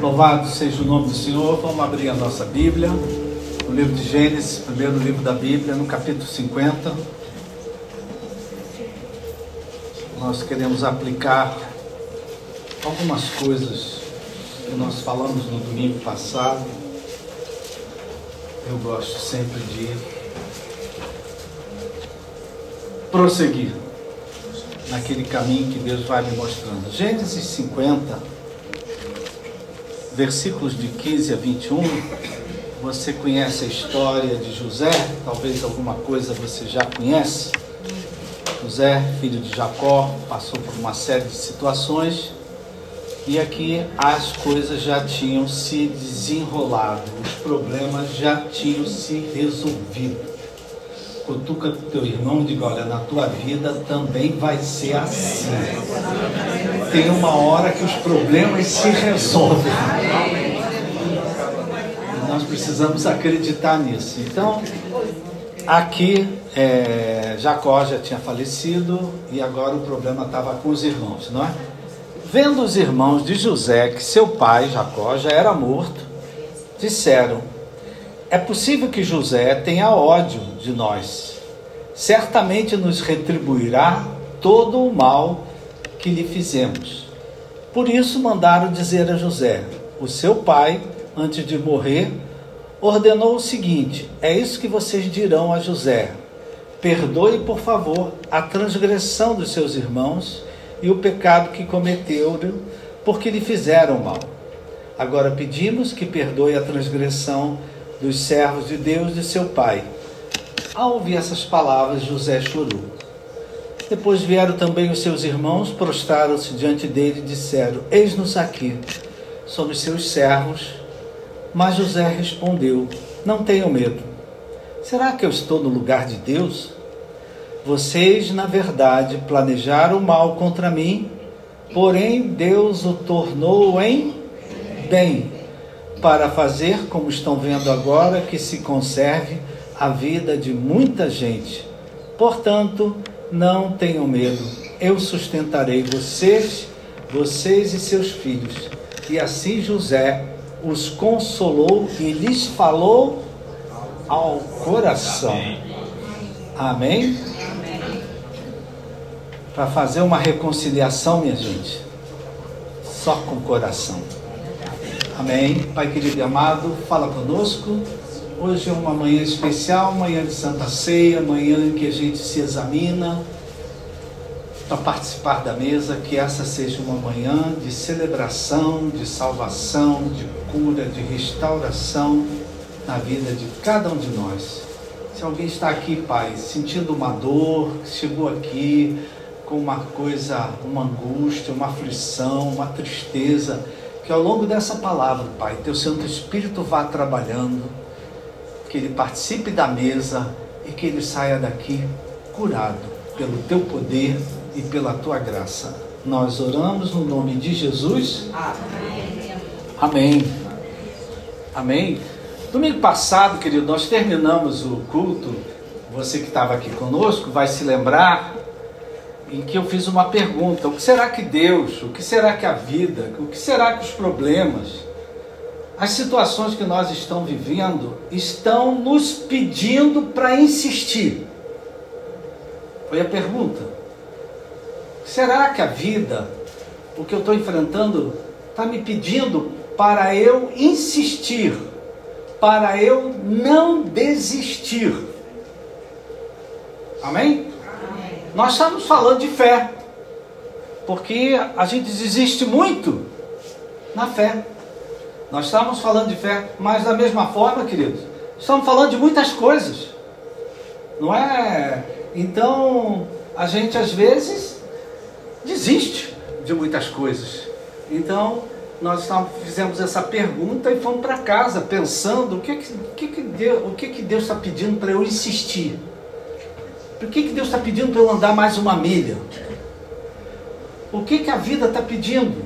Louvado seja o nome do Senhor. Vamos abrir a nossa Bíblia, no livro de Gênesis, primeiro livro da Bíblia, no capítulo 50. Nós queremos aplicar algumas coisas que nós falamos no domingo passado. Eu gosto sempre de prosseguir naquele caminho que Deus vai me mostrando. Gênesis 50, versículos de 15 a 21, você conhece a história de José, talvez alguma coisa você já conhece. José, filho de Jacó, passou por uma série de situações e aqui as coisas já tinham se desenrolado, os problemas já tinham se resolvido. Cutuca teu irmão e diga: olha, na tua vida também vai ser assim. Tem uma hora que os problemas se resolvem. E nós precisamos acreditar nisso. Então, aqui, Jacó já tinha falecido e agora o problema estava com os irmãos, não é? Vendo os irmãos de José que seu pai, Jacó, já era morto, disseram: é possível que José tenha ódio de nós. Certamente nos retribuirá todo o mal que lhe fizemos. Por isso mandaram dizer a José: o seu pai, antes de morrer, ordenou o seguinte: é isso que vocês dirão a José: perdoe, por favor, a transgressão dos seus irmãos e o pecado que cometeram, porque lhe fizeram mal. Agora pedimos que perdoe a transgressão dos servos de Deus de seu pai. Ao ouvir essas palavras, José chorou. Depois vieram também os seus irmãos, prostraram-se diante dele e disseram: eis-nos aqui, somos seus servos. Mas José respondeu: não tenham medo. Será que eu estou no lugar de Deus? Vocês, na verdade, planejaram mal contra mim, porém Deus o tornou em bem, para fazer, como estão vendo agora, que se conserve a vida de muita gente. Portanto, não tenham medo, eu sustentarei vocês e seus filhos. E assim José os consolou e lhes falou ao coração. Amém? Para fazer uma reconciliação, minha gente, só com o coração. Amém. Pai querido e amado, fala conosco. Hoje é uma manhã especial, manhã de Santa Ceia, manhã em que a gente se examina para participar da mesa. Que essa seja uma manhã de celebração, de salvação, de cura, de restauração na vida de cada um de nós. Se alguém está aqui, Pai, sentindo uma dor, chegou aqui com uma coisa, uma angústia, uma aflição, uma tristeza, que ao longo dessa palavra, Pai, Teu Santo Espírito vá trabalhando, que ele participe da mesa e que ele saia daqui curado pelo Teu poder e pela Tua graça. Nós oramos no nome de Jesus. Amém. Amém. Amém. Domingo passado, querido, nós terminamos o culto. Você que estava aqui conosco vai se lembrar em que eu fiz uma pergunta: o que será que Deus, o que será que a vida, o que será que os problemas, as situações que nós estamos vivendo estão nos pedindo para insistir? Foi a pergunta. Será que a vida, o que eu estou enfrentando, está me pedindo para eu insistir, para eu não desistir? Amém? Nós estamos falando de fé, porque a gente desiste muito na fé. Nós estamos falando de fé, mas da mesma forma, queridos, estamos falando de muitas coisas, não é? Então, a gente às vezes desiste de muitas coisas. Então, nós fizemos essa pergunta e fomos para casa pensando o que Deus está pedindo para eu insistir. Por que Deus está pedindo para eu andar mais uma milha? O que a vida está pedindo?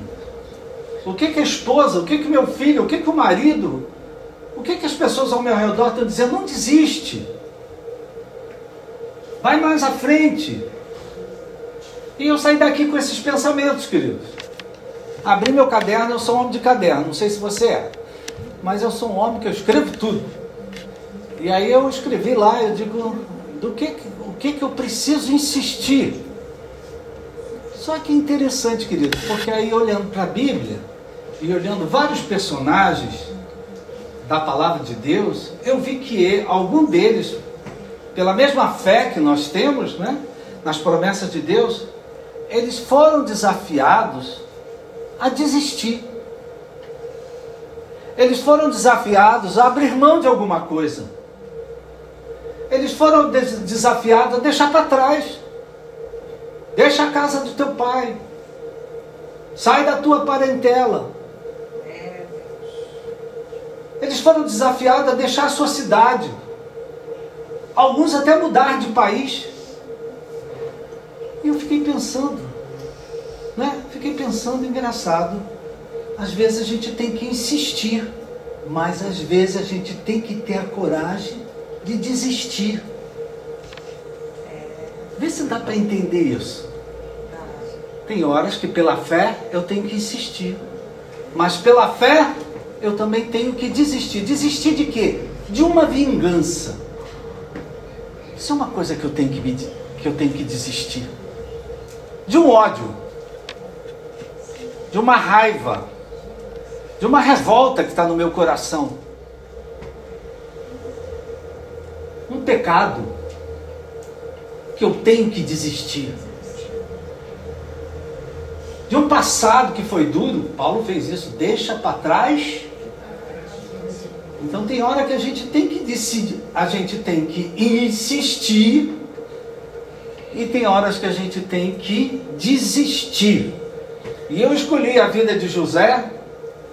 O que a esposa, o que meu filho, o que o marido, o que as pessoas ao meu redor estão dizendo? Não desiste. Vai mais à frente. E eu saí daqui com esses pensamentos, queridos. Abri meu caderno, eu sou um homem de caderno, não sei se você é, mas eu sou um homem que eu escrevo tudo. E aí eu escrevi lá, eu digo, o que eu preciso insistir? Só que é interessante, querido, porque aí olhando para a Bíblia, e olhando vários personagens da palavra de Deus, eu vi que algum deles, pela mesma fé que nós temos, né, nas promessas de Deus, eles foram desafiados a desistir. Eles foram desafiados a abrir mão de alguma coisa. Eles foram desafiados a deixar para trás. Deixa a casa do teu pai. Sai da tua parentela. Eles foram desafiados a deixar a sua cidade. Alguns até mudar de país. E eu fiquei pensando, né? Fiquei pensando, engraçado. Às vezes a gente tem que insistir, mas às vezes a gente tem que ter a coragem de desistir. Vê se dá para entender isso. Tem horas que pela fé eu tenho que insistir, mas pela fé eu também tenho que desistir. Desistir de quê? De uma vingança. Isso é uma coisa que eu tenho que desistir. De um ódio, de uma raiva, de uma revolta que está no meu coração. Um pecado que eu tenho que desistir. De um passado que foi duro, Paulo fez isso, deixa para trás. Então tem hora que a gente tem que decidir, a gente tem que insistir, e tem horas que a gente tem que desistir. E eu escolhi a vida de José,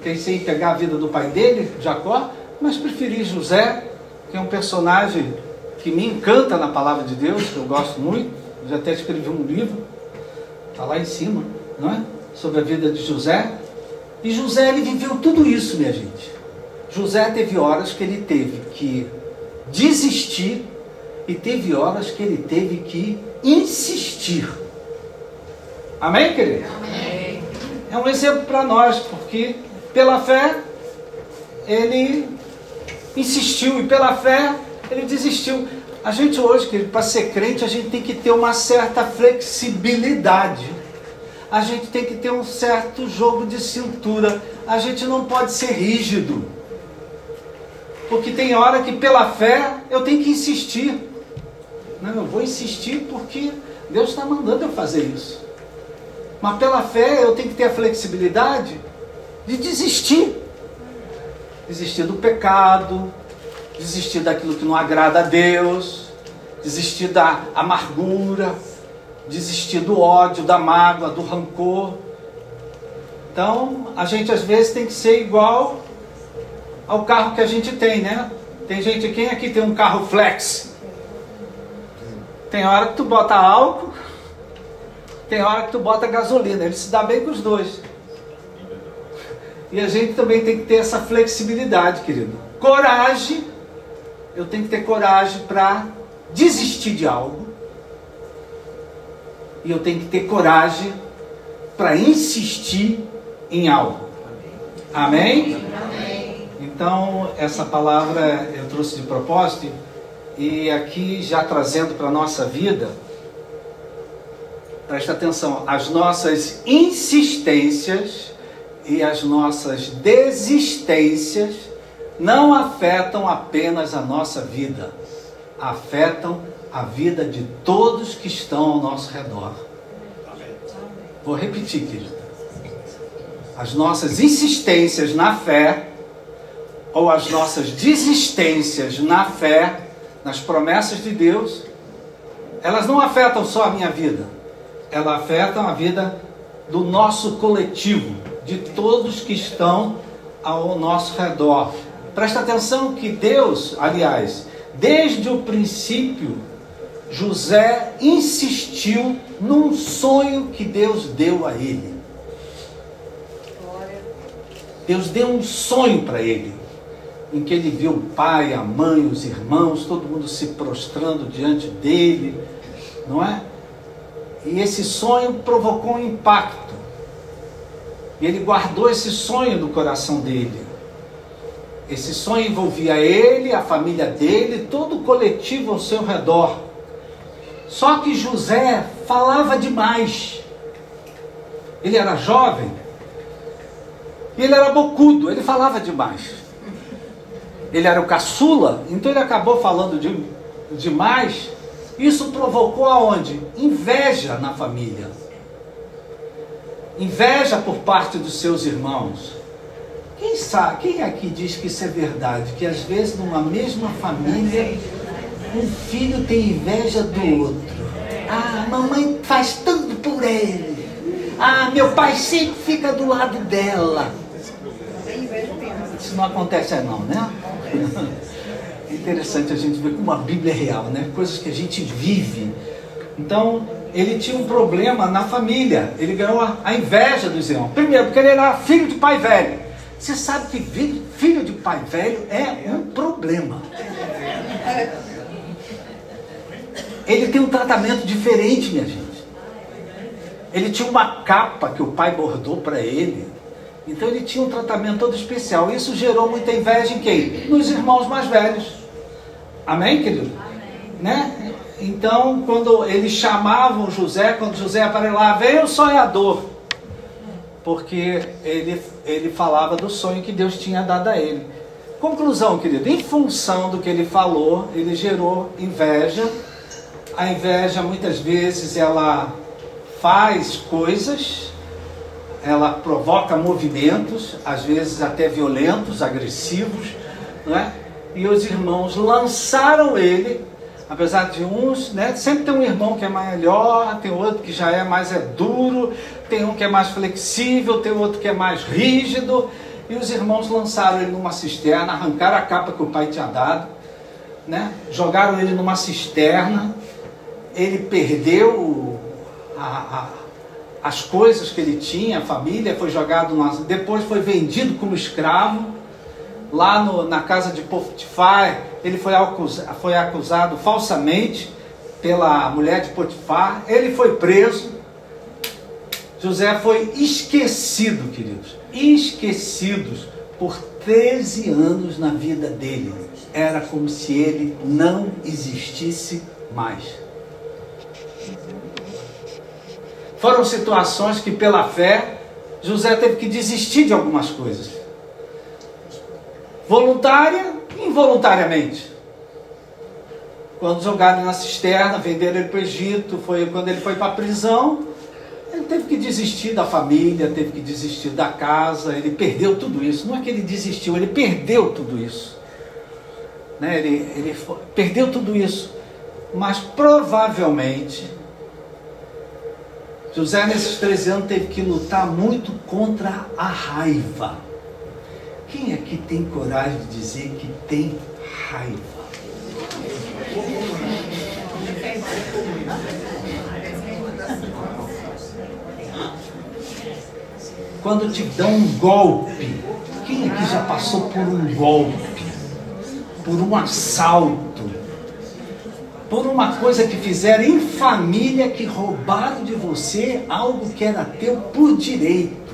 pensei em pegar a vida do pai dele, Jacó, mas preferi José, que é um personagem que me encanta na palavra de Deus, que eu gosto muito. Já até escrevi um livro, está lá em cima, não é? Sobre a vida de José. E José, ele viveu tudo isso, minha gente. José teve horas que ele teve que desistir, e teve horas que ele teve que insistir. Amém, querido? Amém. É um exemplo para nós, porque pela fé ele insistiu, e pela fé ele desistiu. A gente hoje, querido, para ser crente, a gente tem que ter uma certa flexibilidade. A gente tem que ter um certo jogo de cintura. A gente não pode ser rígido. Porque tem hora que pela fé eu tenho que insistir. Não, eu vou insistir porque Deus está mandando eu fazer isso. Mas pela fé eu tenho que ter a flexibilidade de desistir. Desistir do pecado, desistir daquilo que não agrada a Deus, desistir da amargura, desistir do ódio, da mágoa, do rancor. Então, a gente às vezes tem que ser igual ao carro que a gente tem, né? Tem gente, quem aqui tem um carro flex? Tem hora que tu bota álcool, tem hora que tu bota gasolina, ele se dá bem com os dois. E a gente também tem que ter essa flexibilidade, querido. Coragem, eu tenho que ter coragem para desistir de algo. E eu tenho que ter coragem para insistir em algo. Amém? Amém? Então, essa palavra eu trouxe de propósito. E aqui, já trazendo para a nossa vida, presta atenção, as nossas insistências e as nossas desistências não afetam apenas a nossa vida, afetam a vida de todos que estão ao nosso redor. Vou repetir, querido. As nossas insistências na fé, ou as nossas desistências na fé, nas promessas de Deus, elas não afetam só a minha vida, elas afetam a vida do nosso coletivo, de todos que estão ao nosso redor. Presta atenção que Deus, aliás, desde o princípio, José insistiu num sonho que Deus deu a ele. Deus deu um sonho para ele, em que ele viu o pai, a mãe, os irmãos, todo mundo se prostrando diante dele, não é? E esse sonho provocou um impacto. E ele guardou esse sonho no coração dele. Esse sonho envolvia ele, a família dele, todo o coletivo ao seu redor. Só que José falava demais. Ele era jovem, e ele era bocudo, ele falava demais. Ele era o caçula, então ele acabou falando demais. Isso provocou aonde? Inveja na família. Inveja por parte dos seus irmãos. Quem sabe, quem aqui diz que isso é verdade? Que às vezes numa mesma família, um filho tem inveja do outro. Ah, mamãe faz tanto por ele. Ah, meu pai sempre fica do lado dela. Isso não acontece não, né? É interessante a gente ver como a Bíblia é real, né? Coisas que a gente vive. Então, ele tinha um problema na família. Ele ganhou a inveja dos irmãos. Primeiro, porque ele era filho de pai velho. Você sabe que filho de pai velho é um problema. Ele tem um tratamento diferente, minha gente. Ele tinha uma capa que o pai bordou para ele. Então ele tinha um tratamento todo especial. Isso gerou muita inveja em quem? Nos irmãos mais velhos. Amém, querido? Amém. Né? Então, quando eles chamavam José, quando José apareceu lá, veio o sonhador. Porque ele falava do sonho que Deus tinha dado a ele. Conclusão, querido, em função do que ele falou, ele gerou inveja. A inveja, muitas vezes, ela faz coisas, ela provoca movimentos, às vezes até violentos, agressivos, não é? E os irmãos lançaram ele, apesar de uns, né? Sempre tem um irmão que é melhor, tem outro que já é mais duro, tem um que é mais flexível, tem outro que é mais rígido, e os irmãos lançaram ele numa cisterna, arrancaram a capa que o pai tinha dado, né? Jogaram ele numa cisterna, ele perdeu as coisas que ele tinha, a família, foi jogado, depois foi vendido como escravo, lá na casa de Potifar. Ele foi acusado falsamente pela mulher de Potifar, ele foi preso. José foi esquecido, queridos, esquecidos por 13 anos na vida dele. Era como se ele não existisse mais. Foram situações que, pela fé, José teve que desistir de algumas coisas. Voluntária e involuntariamente. Quando jogaram ele na cisterna, venderam ele para o Egito, quando ele foi para a prisão, ele teve que desistir da família, teve que desistir da casa, ele perdeu tudo isso. Não é que ele desistiu, ele perdeu tudo isso. Né? Ele perdeu tudo isso. Mas provavelmente José, nesses 13 anos, teve que lutar muito contra a raiva. Quem aqui tem coragem de dizer que tem raiva? Quando te dão um golpe, quem aqui já passou por um golpe? Por um assalto? Por uma coisa que fizeram em família, que roubaram de você algo que era teu por direito.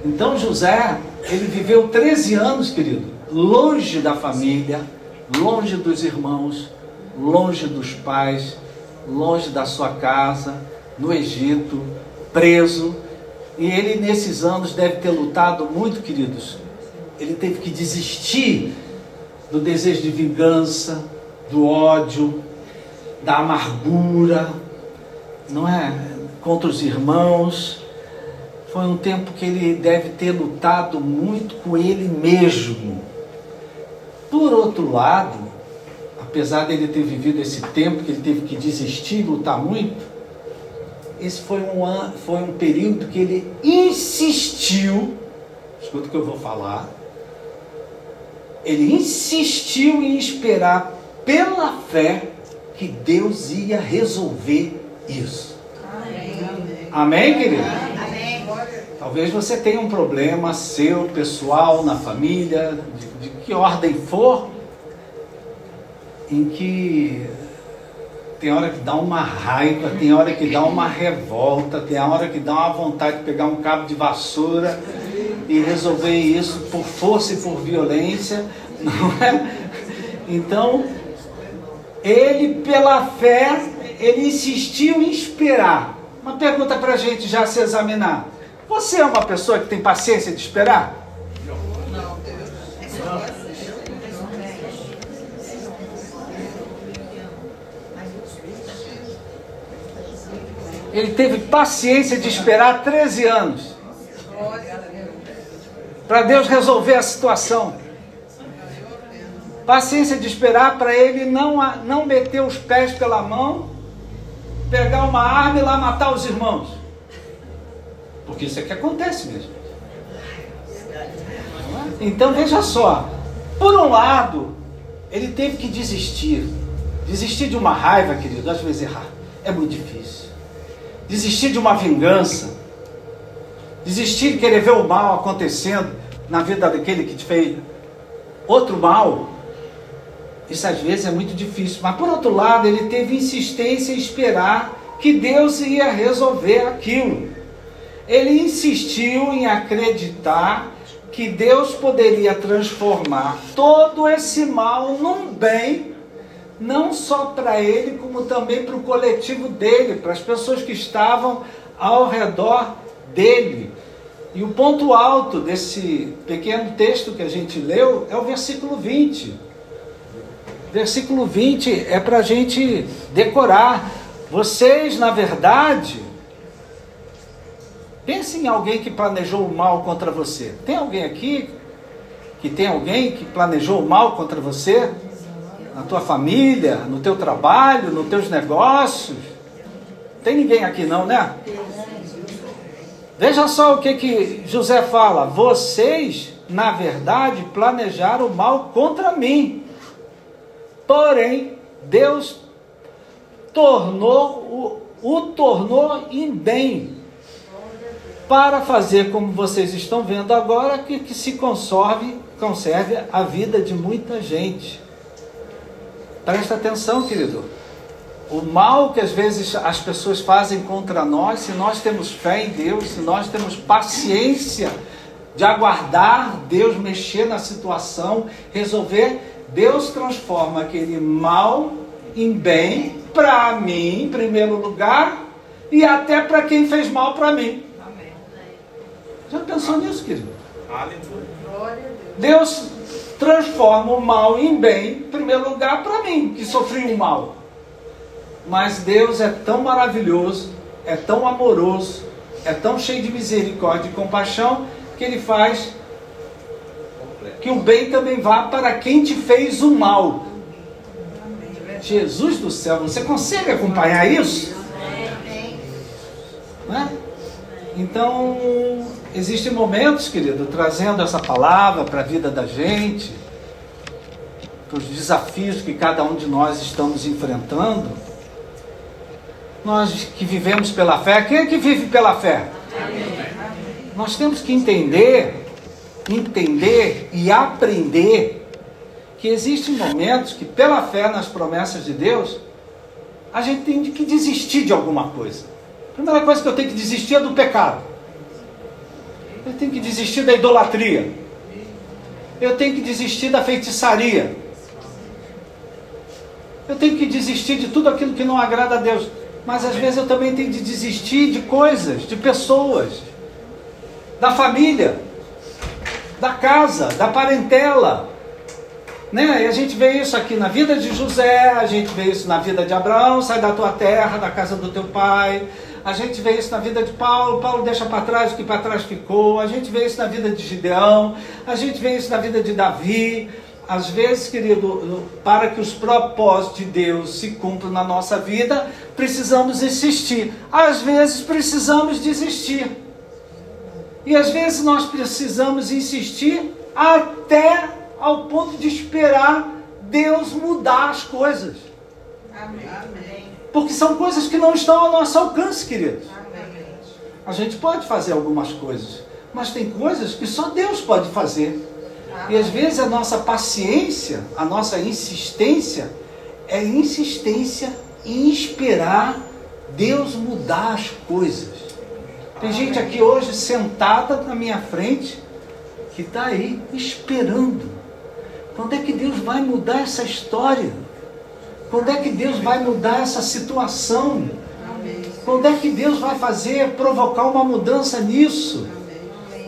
Então José, ele viveu 13 anos, querido, longe da família, longe dos irmãos, longe dos pais, longe da sua casa, no Egito, preso. E ele nesses anos deve ter lutado muito, queridos. Ele teve que desistir do desejo de vingança, do ódio, da amargura, não é? Contra os irmãos. Foi um tempo que ele deve ter lutado muito com ele mesmo. Por outro lado, apesar dele ter vivido esse tempo que ele teve que desistir e lutar muito, esse foi um período que ele insistiu, escuta o que eu vou falar, ele insistiu em esperar pela fé que Deus ia resolver isso. Amém, amém, querido? Amém. Talvez você tenha um problema seu, pessoal, na família, de que ordem for, em que tem hora que dá uma raiva, tem hora que dá uma revolta, tem hora que dá uma vontade de pegar um cabo de vassoura e resolver isso por força e por violência, não é? Então, ele pela fé, ele insistiu em esperar. Uma pergunta para a gente já se examinar. Você é uma pessoa que tem paciência de esperar? Não. Ele teve paciência de esperar 13 anos para Deus resolver a situação. Paciência de esperar para ele não meter os pés pela mão, pegar uma arma e lá matar os irmãos. Porque isso é que acontece mesmo. Então veja só, por um lado, ele teve que desistir. Desistir de uma raiva, querido, às vezes é muito difícil. Desistir de uma vingança. Desistir de querer ver o mal acontecendo na vida daquele que te fez outro mal. Isso às vezes é muito difícil. Mas por outro lado, ele teve insistência em esperar que Deus ia resolver aquilo. Ele insistiu em acreditar que Deus poderia transformar todo esse mal num bem, não só para ele, como também para o coletivo dele, para as pessoas que estavam ao redor dele. E o ponto alto desse pequeno texto que a gente leu é o versículo 20. Versículo 20 é para a gente decorar. Vocês, na verdade, pense em alguém que planejou o mal contra você. Tem alguém aqui que tem alguém que planejou o mal contra você? Na tua família, no teu trabalho, nos teus negócios? Tem ninguém aqui não, né? Veja só o que José fala. Vocês, na verdade, planejaram o mal contra mim. Porém, Deus o tornou em bem, para fazer, como vocês estão vendo agora, que se conserve a vida de muita gente. Presta atenção, querido. O mal que às vezes as pessoas fazem contra nós, se nós temos fé em Deus, se nós temos paciência de aguardar Deus mexer na situação, resolver, Deus transforma aquele mal em bem para mim, em primeiro lugar, e até para quem fez mal para mim. Amém. Já pensou nisso, querido? Deus transforma o mal em bem, em primeiro lugar, para mim, que sofri o mal. Mas Deus é tão maravilhoso, é tão amoroso, é tão cheio de misericórdia e compaixão, que Ele faz que o bem também vá para quem te fez o mal. Jesus do céu, você consegue acompanhar isso? Né? Então, existem momentos, querido, trazendo essa palavra para a vida da gente, para os desafios que cada um de nós estamos enfrentando. Nós que vivemos pela fé, quem é que vive pela fé? Nós temos que entender e aprender que existem momentos que, pela fé nas promessas de Deus, a gente tem que desistir de alguma coisa. A primeira coisa que eu tenho que desistir é do pecado. Eu tenho que desistir da idolatria. Eu tenho que desistir da feitiçaria. Eu tenho que desistir de tudo aquilo que não agrada a Deus. Mas às vezes eu também tenho que desistir de coisas, de pessoas, da família, da casa, da parentela. Né? E a gente vê isso aqui na vida de José, a gente vê isso na vida de Abraão, sai da tua terra, da casa do teu pai. A gente vê isso na vida de Paulo, Paulo deixa para trás o que para trás ficou. A gente vê isso na vida de Gideão, a gente vê isso na vida de Davi. Às vezes, querido, para que os propósitos de Deus se cumpram na nossa vida, precisamos insistir. Às vezes precisamos desistir. E às vezes nós precisamos insistir até ao ponto de esperar Deus mudar as coisas. Amém. Porque são coisas que não estão ao nosso alcance, queridos. Amém. A gente pode fazer algumas coisas, mas tem coisas que só Deus pode fazer. E às vezes a nossa paciência, a nossa insistência, é insistência em esperar Deus mudar as coisas. Tem gente aqui hoje sentada na minha frente que está aí esperando. Quando é que Deus vai mudar essa história? Quando é que Deus vai mudar essa situação? Quando é que Deus vai provocar uma mudança nisso?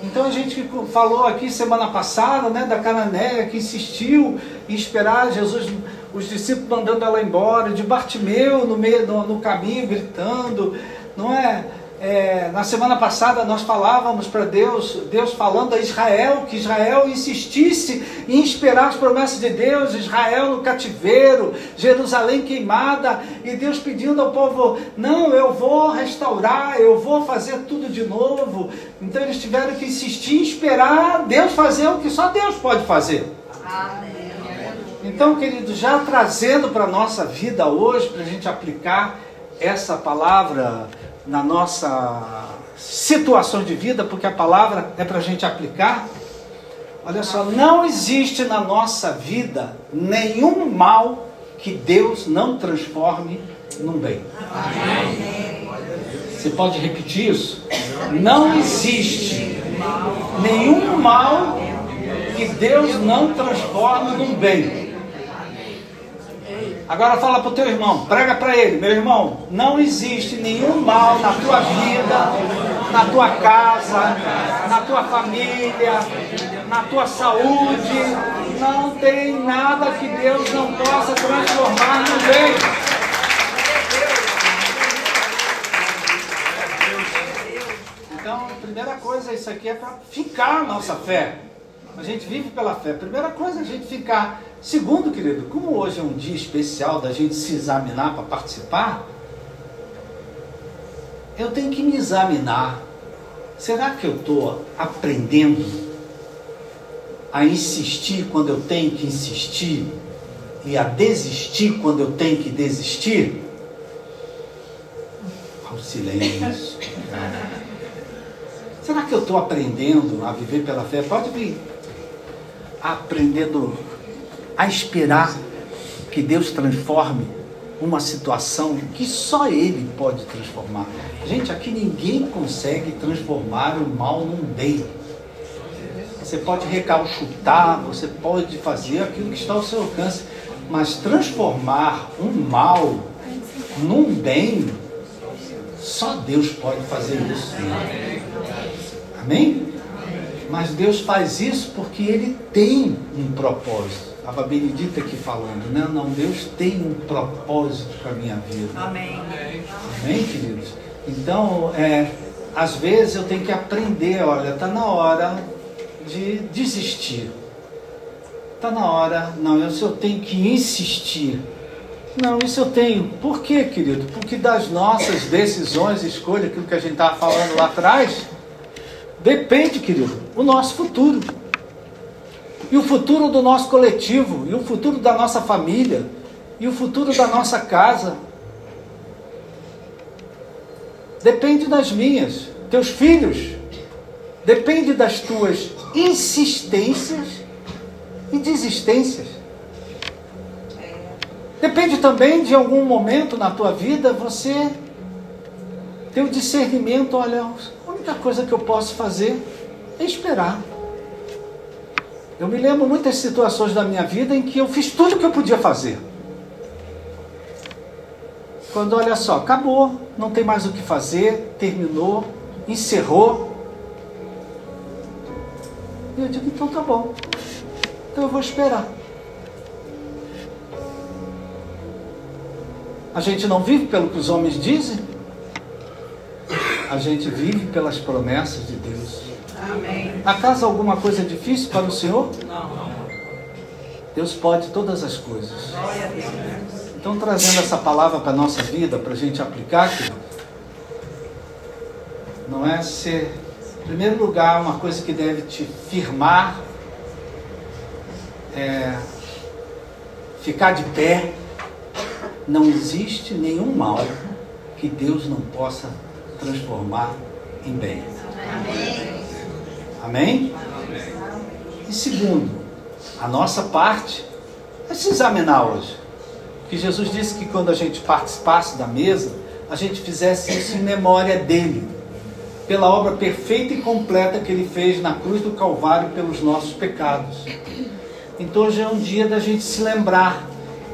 Então a gente falou aqui semana passada, né, da Cananeia, que insistiu em esperar Jesus, os discípulos mandando ela embora, de Bartimeu no caminho gritando, não é? Na semana passada nós falávamos para Deus falando a Israel, que Israel insistisse em esperar as promessas de Deus, Israel no cativeiro, Jerusalém queimada, e Deus pedindo ao povo, não, eu vou restaurar, eu vou fazer tudo de novo. Então eles tiveram que insistir em esperar Deus fazer o que só Deus pode fazer. Então, querido, já trazendo para a nossa vida hoje, para a gente aplicar essa palavra na nossa situação de vida, porque a palavra é para a gente aplicar. Olha só, não existe na nossa vida nenhum mal que Deus não transforme num bem. Amém. Você pode repetir isso? Não existe nenhum mal que Deus não transforme num bem. Agora fala para o teu irmão, prega para ele, meu irmão, não existe nenhum mal na tua vida, na tua casa, na tua família, na tua saúde, não tem nada que Deus não possa transformar no bem. Então, a primeira coisa, isso aqui é para ficar a nossa fé. A gente vive pela fé. Primeira coisa é a gente ficar. Segundo, querido, como hoje é um dia especial da gente se examinar para participar, eu tenho que me examinar. Será que eu estou aprendendo a insistir quando eu tenho que insistir e a desistir quando eu tenho que desistir? Ao silêncio. Será que eu estou aprendendo a viver pela fé? Pode vir. Aprendendo a esperar que Deus transforme uma situação que só Ele pode transformar. Gente, aqui ninguém consegue transformar o mal num bem. Você pode recalchutar, você pode fazer aquilo que está ao seu alcance, mas transformar um mal num bem, só Deus pode fazer isso. Amém? Mas Deus faz isso porque Ele tem um propósito. Estava a Benedita aqui falando, né? Não, Deus tem um propósito para a minha vida. Amém. Amém, queridos? Então, às vezes eu tenho que aprender, olha, está na hora de desistir. Está na hora, não, isso eu tenho que insistir. Não, isso eu tenho. Por quê, querido? Porque das nossas decisões, escolhas, aquilo que a gente estava falando lá atrás, depende, querido, o nosso futuro. E o futuro do nosso coletivo, e o futuro da nossa família, e o futuro da nossa casa. Depende das minhas, teus filhos. Depende das tuas insistências e desistências. Depende também de algum momento na tua vida você ter o discernimento, olha, a única coisa que eu posso fazer é esperar. Eu me lembro muitas situações da minha vida em que eu fiz tudo o que eu podia fazer. Quando, olha só, acabou, não tem mais o que fazer, terminou, encerrou. E eu digo, então tá bom. Então eu vou esperar. A gente não vive pelo que os homens dizem. A gente vive pelas promessas de Deus. Amém. Acaso alguma coisa difícil para o Senhor? Não. Deus pode todas as coisas. Então, trazendo essa palavra para a nossa vida, para a gente aplicar, querido, não é ser, em primeiro lugar, uma coisa que deve te firmar, ficar de pé. Não existe nenhum mal que Deus não possa transformar em bem. Amém? Amém? E segundo, a nossa parte é se examinar hoje. Que Jesus disse que quando a gente participasse da mesa, a gente fizesse isso em memória dele, pela obra perfeita e completa que ele fez na cruz do Calvário pelos nossos pecados. Então hoje é um dia da gente se lembrar.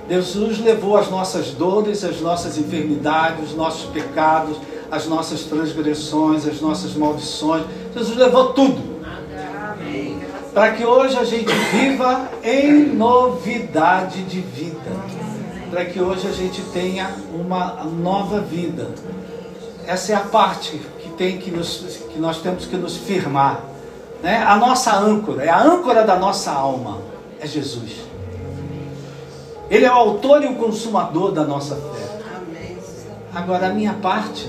Jesus levou as nossas dores, as nossas enfermidades, os nossos pecados, as nossas transgressões, as nossas maldições. Jesus levou tudo. Para que hoje a gente viva em novidade de vida. Para que hoje a gente tenha uma nova vida. Essa é a parte que nós temos que nos firmar, né? A nossa âncora, é a âncora da nossa alma, é Jesus. Ele é o autor e o consumador da nossa fé. Agora a minha parte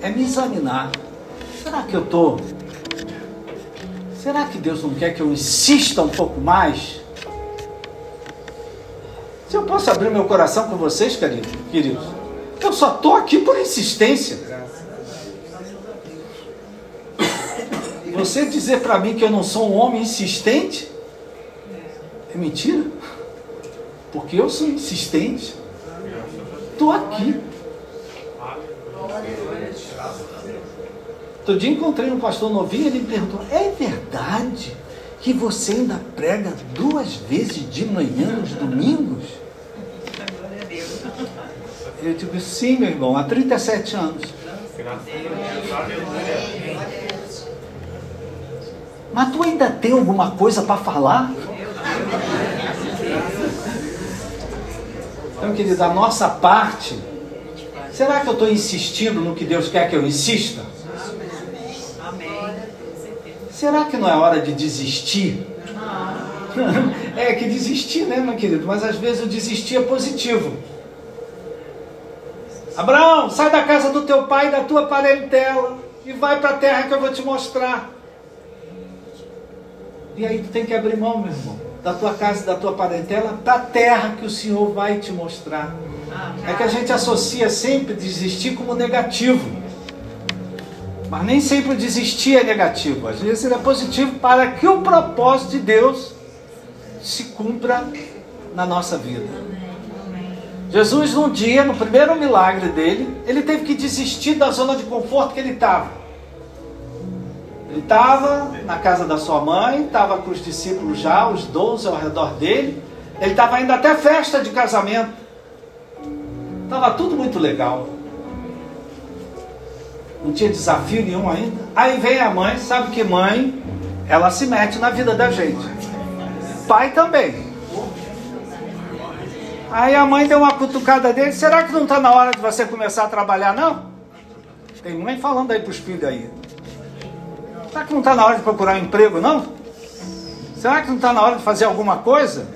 é me examinar. Será que Deus não quer que eu insista um pouco mais? Se eu posso abrir meu coração com vocês, queridos, eu só estou aqui por insistência. Você dizer para mim que eu não sou um homem insistente é mentira, porque eu sou insistente. Estou aqui. Outro dia encontrei um pastor novinho e ele me perguntou: é verdade que você ainda prega 2 vezes de manhã nos domingos? Eu digo: sim, meu irmão, há 37 anos. Mas tu ainda tem alguma coisa para falar? Então, querido, a nossa parte, será que eu estou insistindo no que Deus quer que eu insista? Será que não é hora de desistir? É que desistir, né, meu querido? Mas às vezes o desistir é positivo. Abraão, sai da casa do teu pai e da tua parentela e vai para a terra que eu vou te mostrar. E aí tu tem que abrir mão, meu irmão, da tua casa e da tua parentela para a terra que o Senhor vai te mostrar. É que a gente associa sempre desistir como negativo. Mas nem sempre o desistir é negativo. Às vezes ele é positivo para que o propósito de Deus se cumpra na nossa vida. Jesus, num dia, no primeiro milagre dele, ele teve que desistir da zona de conforto que ele estava. Ele estava na casa da sua mãe, estava com os discípulos já, os 12 ao redor dele. Ele estava indo até festa de casamento. Estava tudo muito legal. Não tinha desafio nenhum ainda. Aí vem a mãe, sabe que mãe, ela se mete na vida da gente. Pai também. Aí a mãe deu uma cutucada dele: será que não está na hora de você começar a trabalhar, não? Tem mãe falando aí para os filhos aí. Será que não está na hora de procurar um emprego, não? Será que não está na hora de fazer alguma coisa?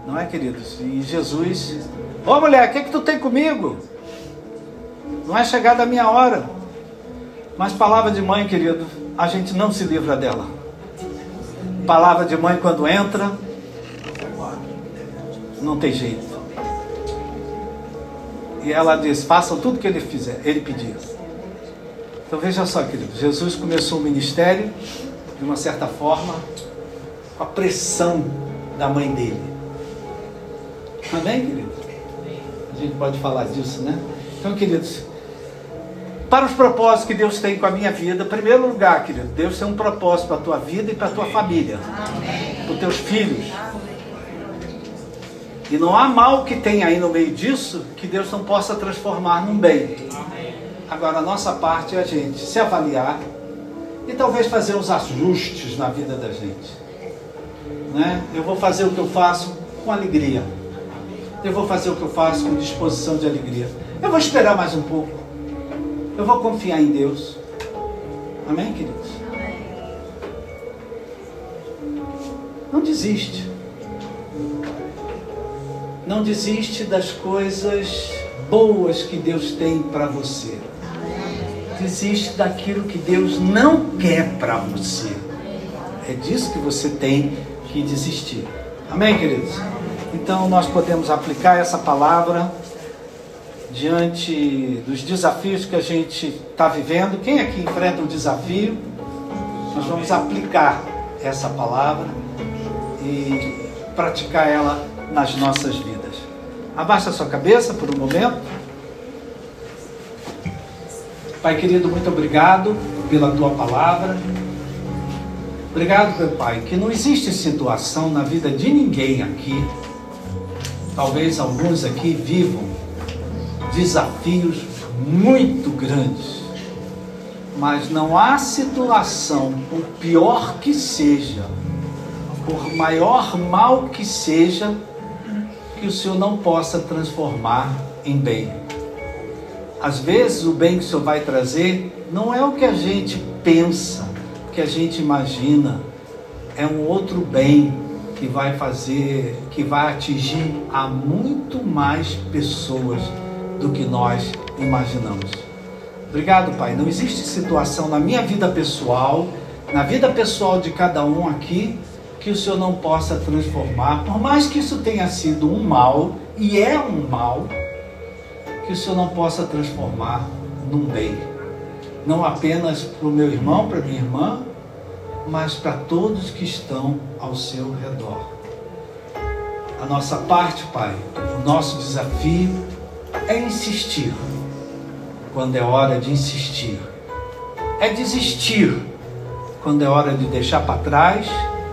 Não é, queridos? E Jesus: ô mulher, o que tu tem comigo? Não é chegada a minha hora. Mas palavra de mãe, querido, a gente não se livra dela. Palavra de mãe, quando entra, não tem jeito. E ela diz: façam tudo que ele pedir. Então veja só, querido, Jesus começou o ministério de uma certa forma com a pressão da mãe dele. Amém, querido? A gente pode falar disso, né? Então, queridos, para os propósitos que Deus tem com a minha vida, em primeiro lugar, querido, Deus tem um propósito para a tua vida e para a tua família, para os teus filhos. E não há mal que tenha aí no meio disso que Deus não possa transformar num bem. Agora, a nossa parte é a gente se avaliar e talvez fazer uns ajustes na vida da gente, né? Eu vou fazer o que eu faço com alegria. Eu vou fazer o que eu faço com disposição de alegria. Eu vou esperar mais um pouco. Eu vou confiar em Deus. Amém, queridos? Não desiste. Não desiste das coisas boas que Deus tem para você. Desiste daquilo que Deus não quer para você. É disso que você tem que desistir. Amém, queridos? Então nós podemos aplicar essa palavra diante dos desafios que a gente está vivendo. Quem aqui enfrenta um desafio, nós vamos aplicar essa palavra e praticar ela nas nossas vidas. Abaixa a sua cabeça por um momento. Pai querido, muito obrigado pela tua palavra. Obrigado, meu Pai, que não existe situação na vida de ninguém aqui. Talvez alguns aqui vivam desafios muito grandes. Mas não há situação, por pior que seja, por maior mal que seja, que o Senhor não possa transformar em bem. Às vezes o bem que o Senhor vai trazer não é o que a gente pensa, o que a gente imagina, é um outro bem que vai fazer, que vai atingir a muito mais pessoas do que nós imaginamos. Obrigado, Pai. Não existe situação na minha vida pessoal, na vida pessoal de cada um aqui, que o Senhor não possa transformar, por mais que isso tenha sido um mal, e é um mal, que o Senhor não possa transformar num bem. Não apenas para o meu irmão, para a minha irmã, mas para todos que estão ao seu redor. A nossa parte, Pai, o nosso desafio é insistir, quando é hora de insistir. É desistir, quando é hora de deixar para trás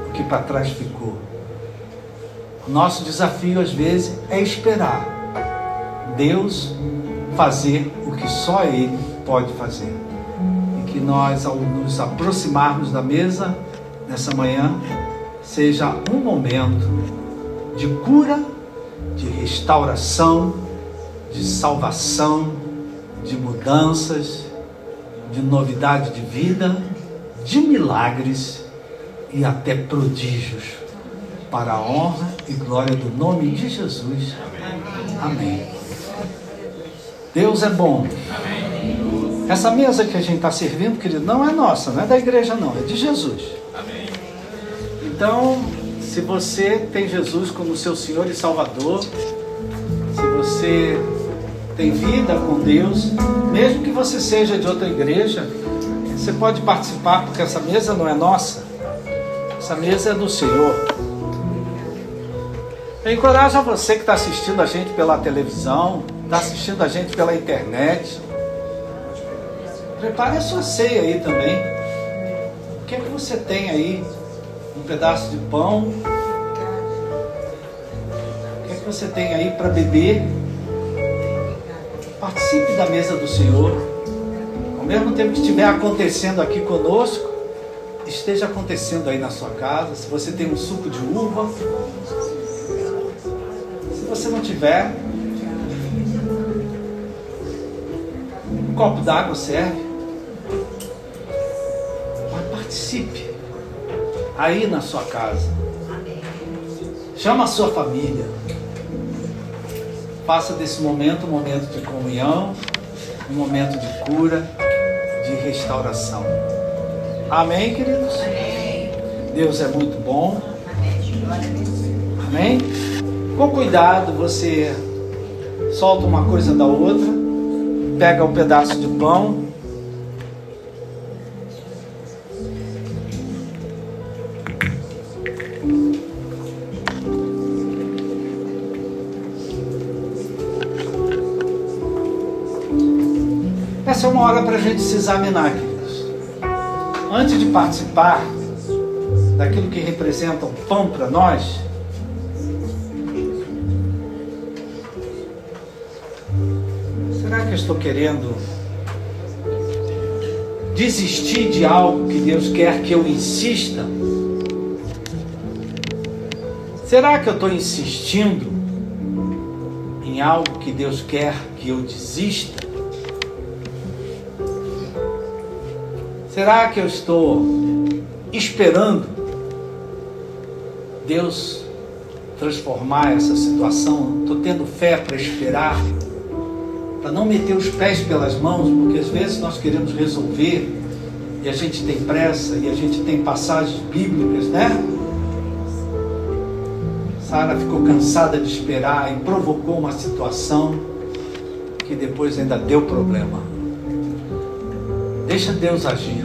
o que para trás ficou. O nosso desafio, às vezes, é esperar Deus fazer o que só Ele pode fazer. E que nós, ao nos aproximarmos da mesa nessa manhã, seja um momento de cura, de restauração, de salvação, de mudanças, de novidade de vida, de milagres e até prodígios, para a honra e glória do nome de Jesus. Amém. Deus é bom. Essa mesa que a gente está servindo, querido, não é nossa, não é da igreja não, é de Jesus. Então, se você tem Jesus como seu Senhor e Salvador, se você tem vida com Deus, mesmo que você seja de outra igreja, você pode participar, porque essa mesa não é nossa, essa mesa é do Senhor. Eu encorajo a você que está assistindo a gente pela televisão, está assistindo a gente pela internet, prepare a sua ceia aí também. O que é que você tem aí? Um pedaço de pão? O que é que você tem aí para beber? Participe da mesa do Senhor. Ao mesmo tempo que estiver acontecendo aqui conosco, esteja acontecendo aí na sua casa. Se você tem um suco de uva, se você não tiver, um copo d'água serve. Mas participe aí na sua casa. Chama a sua família. Faça desse momento um momento de comunhão, um momento de cura, de restauração. Amém, queridos? Amém. Deus é muito bom. Amém? Com cuidado, você solta uma coisa da outra, pega um pedaço de pão, essa é uma hora para a gente se examinar, queridos. Antes de participar daquilo que representa o pão para nós, será que eu estou querendo desistir de algo que Deus quer que eu insista? Será que eu estou insistindo em algo que Deus quer que eu desista? Será que eu estou esperando Deus transformar essa situação? Estou tendo fé para esperar, para não meter os pés pelas mãos, porque às vezes nós queremos resolver e a gente tem pressa e a gente tem passagens bíblicas, né? Sara ficou cansada de esperar e provocou uma situação que depois ainda deu problema. Deixa Deus agir.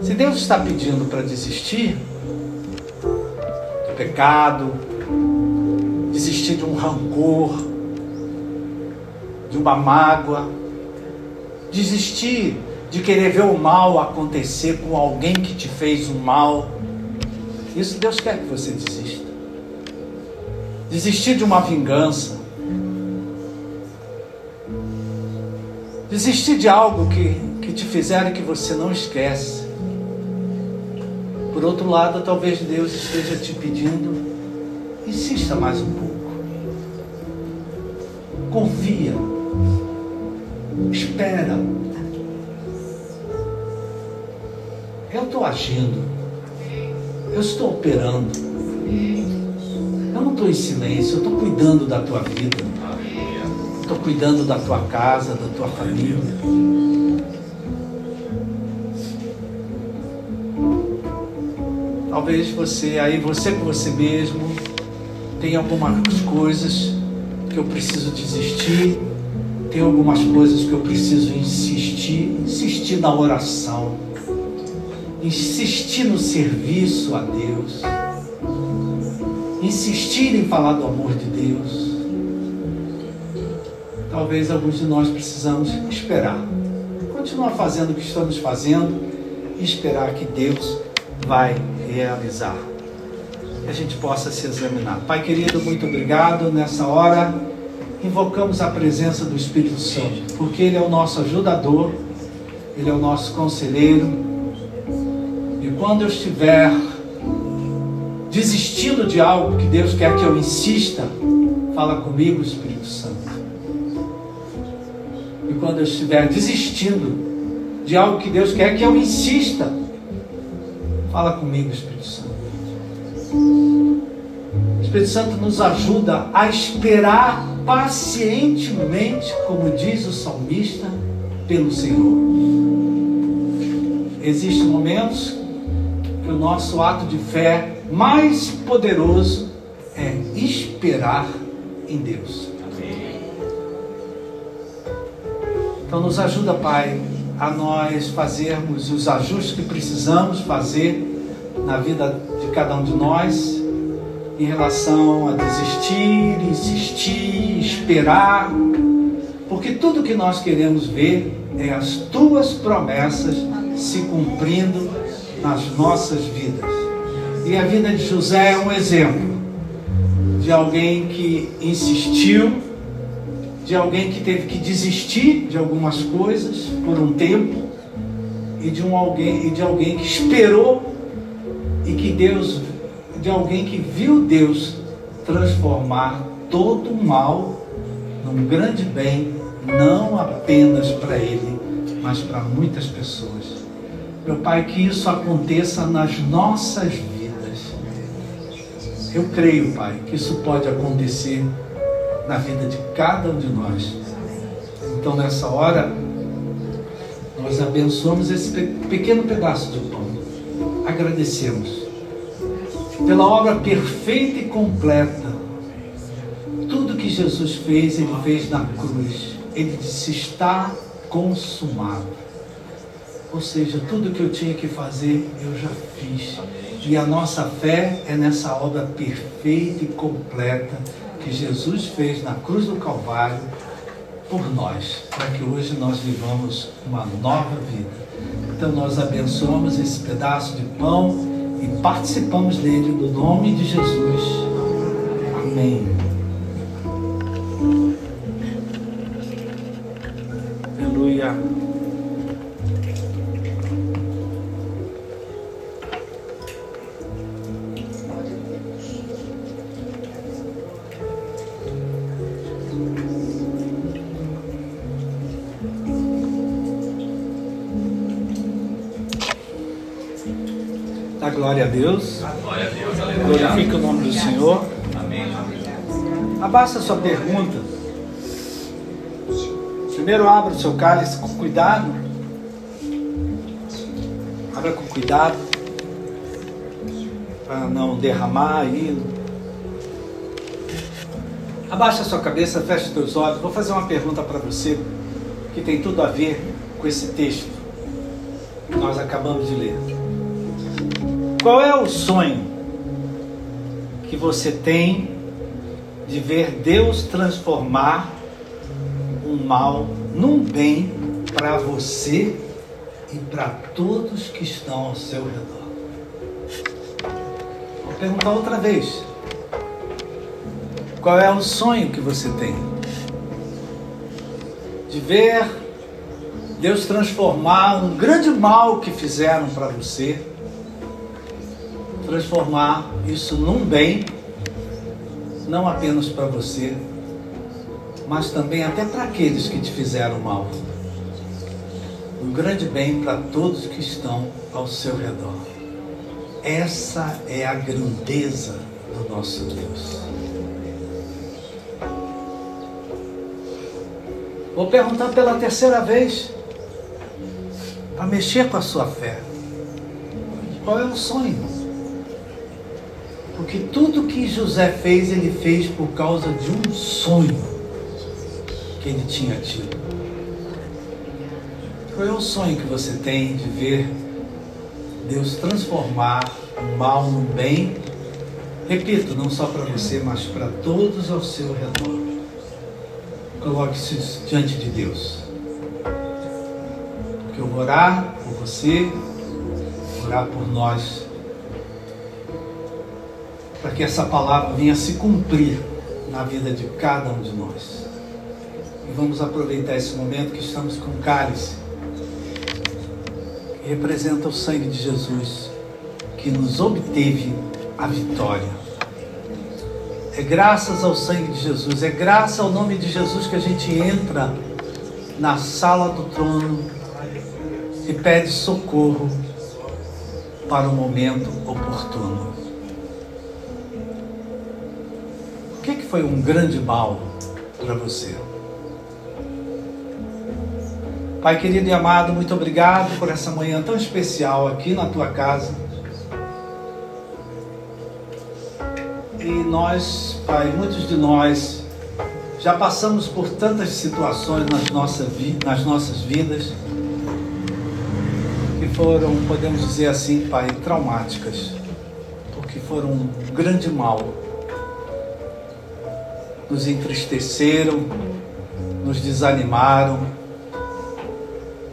Se Deus está pedindo para desistir do pecado, desistir desistir de um rancor, de uma mágoa, desistir de querer ver o mal acontecer com alguém que te fez o mal. Isso Deus quer que você desista. Desistir de uma vingança, desistir de algo que te fizeram e que você não esquece. Por outro lado, talvez Deus esteja te pedindo, insista mais um pouco. Confia. Espera. Eu estou agindo. Eu estou operando. Eu não estou em silêncio. Eu estou cuidando da tua vida. Estou cuidando da tua casa, da tua família. Talvez você com você mesmo, tem algumas coisas que eu preciso desistir, tem algumas coisas que eu preciso insistir na oração, insistir no serviço a Deus, insistir em falar do amor de Deus. Talvez alguns de nós precisamos esperar, continuar fazendo o que estamos fazendo e esperar que Deus vai realizar. Que a gente possa se examinar. Pai querido, muito obrigado. Nessa hora, invocamos a presença do Espírito Santo, porque Ele é o nosso ajudador, Ele é o nosso conselheiro. E quando eu estiver desistindo de algo que Deus quer que eu insista, fala comigo, Espírito Santo. E quando eu estiver desistindo de algo que Deus quer que eu insista, fala comigo, Espírito Santo. O Espírito Santo nos ajuda a esperar pacientemente, como diz o salmista, pelo Senhor. Existem momentos que o nosso ato de fé mais poderoso é esperar em Deus. Então nos ajuda, Pai, a nós fazermos os ajustes que precisamos fazer na vida de cada um de nós em relação a desistir, insistir, esperar, porque tudo que nós queremos ver é as Tuas promessas se cumprindo nas nossas vidas. E a vida de José é um exemplo de alguém que insistiu, de alguém que teve que desistir de algumas coisas por um tempo, e de alguém que esperou, e que Deus, de alguém que viu Deus transformar todo o mal num grande bem, não apenas para ele, mas para muitas pessoas. Meu Pai, que isso aconteça nas nossas vidas. Eu creio, Pai, que isso pode acontecer na vida de cada um de nós. Então, nessa hora, nós abençoamos esse pequeno pedaço de pão. Agradecemos pela obra perfeita e completa. Tudo que Jesus fez, Ele fez na cruz. Ele disse: está consumado. Ou seja, tudo que eu tinha que fazer, eu já fiz. E a nossa fé é nessa obra perfeita e completa que Jesus fez na cruz do Calvário por nós, para que hoje nós vivamos uma nova vida. Então nós abençoamos esse pedaço de pão e participamos dele no nome de Jesus. Amém. Aleluia. Dá glória a Deus. Glória a Deus, aleluia. Glorifica o nome do Senhor. Amém. Abaixa a sua pergunta. Primeiro abra o seu cálice com cuidado. Abra com cuidado para não derramar aí. Abaixa a sua cabeça, fecha os teus olhos. Vou fazer uma pergunta para você que tem tudo a ver com esse texto que nós acabamos de ler. Qual é o sonho que você tem de ver Deus transformar um mal num bem para você e para todos que estão ao seu redor. Vou perguntar outra vez. Qual é o sonho que você tem? De ver Deus transformar um grande mal que fizeram para você, transformar isso num bem, não apenas para você, mas também até para aqueles que te fizeram mal. Um grande bem para todos que estão ao seu redor. Essa é a grandeza do nosso Deus. Vou perguntar pela terceira vez, para mexer com a sua fé. Qual é o sonho? Porque tudo que José fez, ele fez por causa de um sonho que ele tinha tido. Qual é o sonho que você tem de ver Deus transformar o mal no bem? Repito, não só para você, mas para todos ao seu redor. Coloque-se diante de Deus. Porque eu vou orar por você, orar por nós, para que essa palavra venha se cumprir na vida de cada um de nós. E vamos aproveitar esse momento que estamos com o cálice, que representa o sangue de Jesus, que nos obteve a vitória. É graças ao sangue de Jesus, é graças ao nome de Jesus que a gente entra na sala do trono e pede socorro para o momento oportuno. O que foi um grande mal para você? Pai querido e amado, muito obrigado por essa manhã tão especial aqui na tua casa. E nós, Pai, muitos de nós já passamos por tantas situações nas nossas vidas que foram, podemos dizer assim, Pai, traumáticas, porque foram um grande mal. Nos entristeceram, nos desanimaram.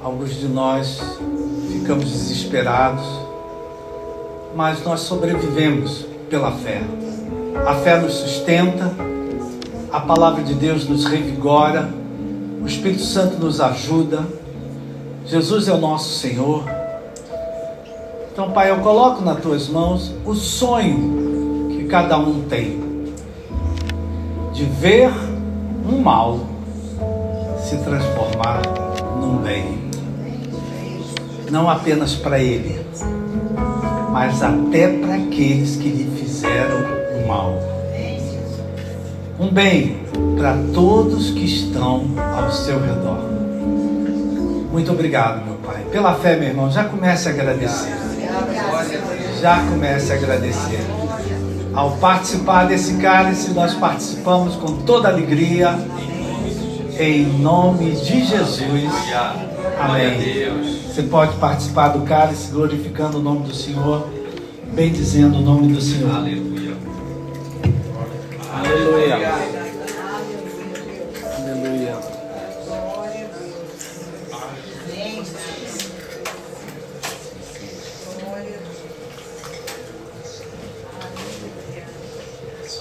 Alguns de nós ficamos desesperados, mas nós sobrevivemos pela fé. A fé nos sustenta, a palavra de Deus nos revigora, o Espírito Santo nos ajuda, Jesus é o nosso Senhor. Então, Pai, eu coloco nas tuas mãos o sonho que cada um tem, de ver um mal se transformar num bem. Não apenas para ele, mas até para aqueles que lhe fizeram o mal. Um bem para todos que estão ao seu redor. Muito obrigado, meu Pai. Pela fé, meu irmão, já comece a agradecer. Já comece a agradecer. Ao participar desse cálice, nós participamos com toda alegria. Em nome de Jesus. Amém. Você pode participar do cálice glorificando o nome do Senhor, bendizendo o nome do Senhor. Aleluia. Aleluia. Aleluia.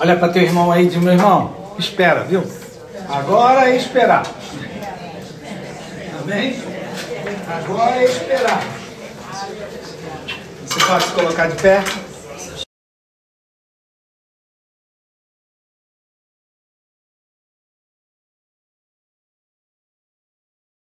Olha para teu irmão aí, diz: meu irmão, espera, viu? Agora é esperar. Amém? Agora é esperar. Você pode se colocar de pé?